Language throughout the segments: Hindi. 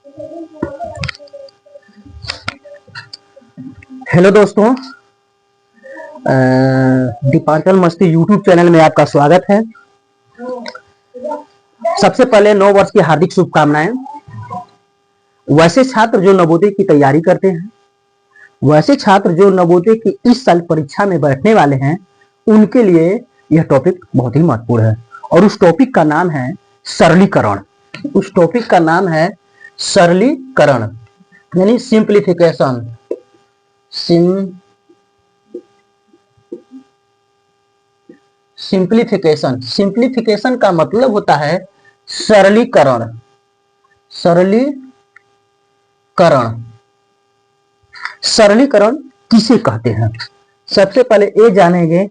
हेलो दोस्तों, दीपांचल मस्ती यूट्यूब चैनल में आपका स्वागत है। सबसे पहले नव वर्ष की हार्दिक शुभकामनाएं। वैसे छात्र जो नवोदय की तैयारी करते हैं, वैसे छात्र जो नवोदय की इस साल परीक्षा में बैठने वाले हैं, उनके लिए यह टॉपिक बहुत ही महत्वपूर्ण है। और उस टॉपिक का नाम है सरलीकरण। उस टॉपिक का नाम है सरलीकरण यानी सिंप्लीफिकेशन। सिंप्लीफिकेशन का मतलब होता है सरलीकरण। सरलीकरण किसे कहते हैं? सबसे पहले ये जानेंगे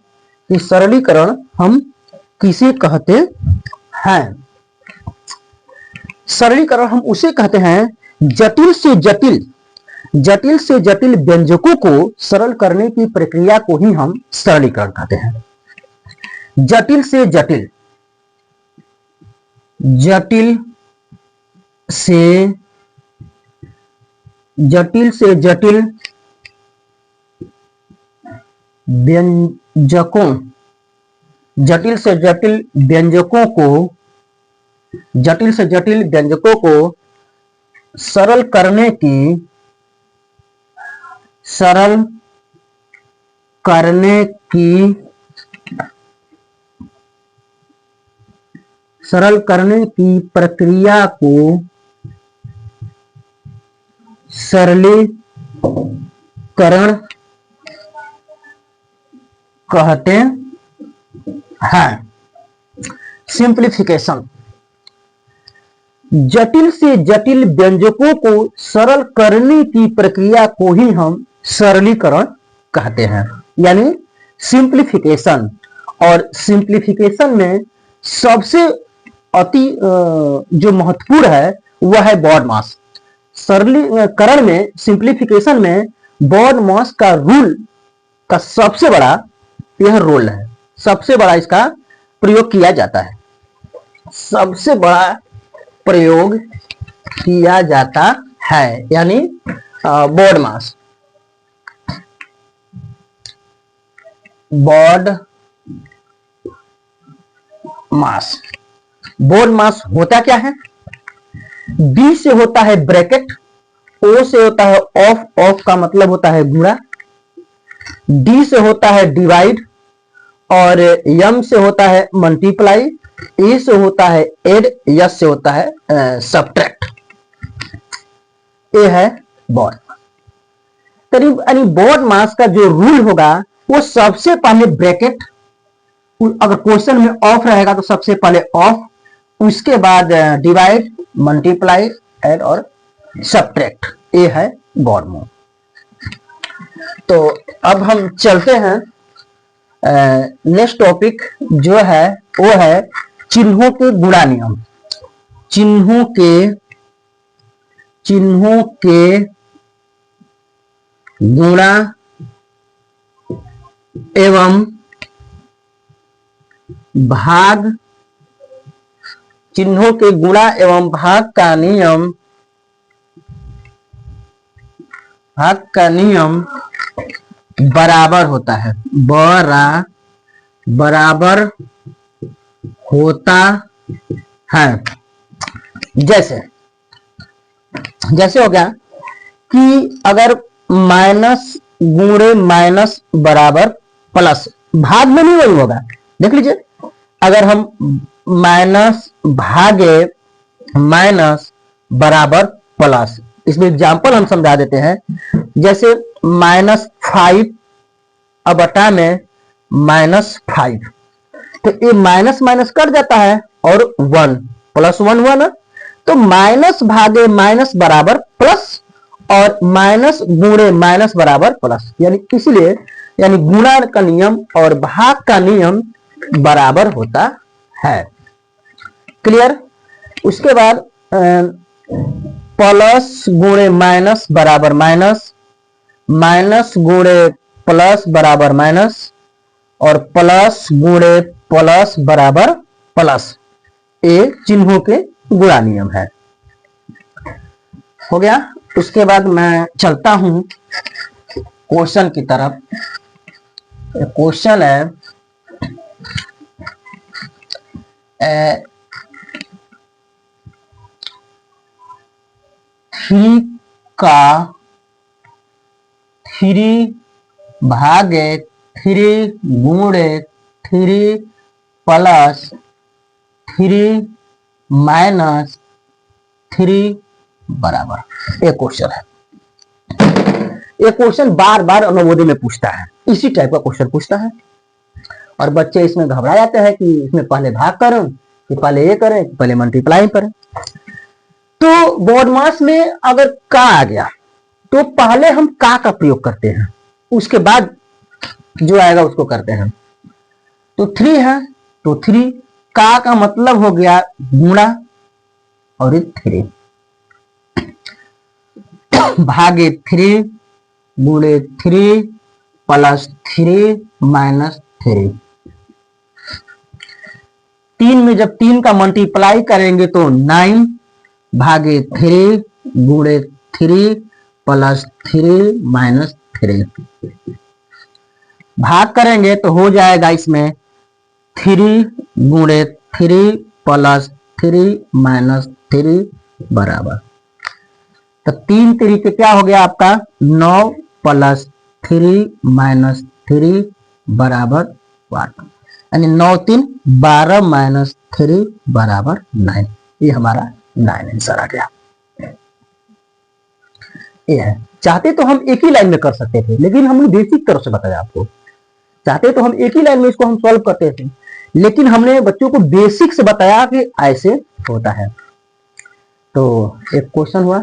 कि सरलीकरण हम किसे कहते हैं। सरलीकरण हम उसे कहते हैं जटिल से जटिल व्यंजकों को सरल करने की प्रक्रिया को ही हम सरलीकरण कहते हैं। जटिल से जटिल व्यंजकों को सरल करने की प्रक्रिया को सरलीकरण कहते हैं। सिंप्लीफिकेशन, जटिल से जटिल व्यंजकों को सरल करने की प्रक्रिया को ही हम सरलीकरण कहते हैं, यानी सिंप्लीफिकेशन। और सिंप्लीफिकेशन में सबसे अति जो महत्वपूर्ण है वह है बॉड मास। सरलीकरण में, सिंप्लीफिकेशन में बॉड मास का रूल का सबसे बड़ा यह रोल है। सबसे बड़ा इसका प्रयोग किया जाता है। सबसे बड़ा प्रयोग किया जाता है यानी बॉड मास। बॉड मास होता क्या है? बी से होता है ब्रैकेट, ओ से होता है ऑफ का मतलब होता है गुणा, डी से होता है डिवाइड, और एम से होता है मल्टीप्लाई, ए से होता है एड, एस से होता है सब्ट्रैक्ट। ये है बॉड। करीब यानी बॉड मास का जो रूल होगा वो सबसे पहले ब्रैकेट, अगर क्वेश्चन में ऑफ रहेगा तो सबसे पहले ऑफ, उसके बाद डिवाइड, मल्टीप्लाई, ऐड और सब्ट्रैक्ट। ये है बॉड मास। तो अब हम चलते हैं नेक्स्ट टॉपिक जो है वो है चिन्हों के गुणा नियम। चिन्हों के गुणा एवं भाग, चिन्हों के गुणा एवं भाग का नियम बराबर होता है। बराबर होता है। जैसे हो गया कि अगर माइनस गुणे माइनस बराबर प्लस, भाग में नहीं वही होगा। देख लीजिए, अगर हम माइनस भागे माइनस बराबर प्लस, इसमें एग्जाम्पल हम समझा देते हैं। जैसे -5 अब बटा में -5, तो ये माइनस माइनस कट जाता है और 1 प्लस 1 1, तो माइनस भागे माइनस बराबर प्लस और माइनस गुणे माइनस बराबर प्लस, यानी इसलिए यानी गुणा का नियम और भाग का नियम बराबर होता है। क्लियर? उसके बाद प्लस गुणे माइनस बराबर माइनस, माइनस गुणे प्लस बराबर माइनस, और प्लस गुणे प्लस बराबर प्लस। ये चिन्हों के गुणा नियम है। हो गया। उसके बाद मैं चलता हूं क्वेश्चन की तरफ। क्वेश्चन है 3 का 3 भागे 3 गुणे 3 प्लस 3 माइनस 3 बराबर। एक क्वेश्चन है, ये क्वेश्चन बार बार नवोदय में पूछता है, इसी टाइप का क्वेश्चन पूछता है और बच्चे इसमें घबरा जाते हैं कि इसमें पहले भाग करें कि पहले ये करें कि पहले मल्टीप्लाई करें। तो बॉडमास में अगर का आ गया तो पहले हम का प्रयोग करते हैं, उसके बाद जो आएगा उसको करते हैं। तो 3 है तो 3 का मतलब हो गया गुणा और 3 भागे 3 गुणे 3 प्लस 3 माइनस 3। 3 में जब 3 का मल्टीप्लाई करेंगे तो 9 भागे 3 गुणे 3 प्लस 3 माइनस 3। भाग करेंगे तो हो जाएगा इसमें 3 गुणे 3 प्लस 3 माइनस 3 बराबर। तो 3 तरीके क्या हो गया आपका 9 प्लस 3 माइनस 3 बराबर 8, यानी 9 3 12 माइनस 3 बराबर 9। ये हमारा 9 आंसर आ गया। ये है। चाहते तो हम एक ही लाइन में कर सकते थे, लेकिन हमने बेसिक तरफ से बताया आपको। चाहते तो हम एक ही लाइन में इसको हम सॉल्व करते थे, लेकिन हमने बच्चों को बेसिक से बताया कि ऐसे होता है। तो एक क्वेश्चन हुआ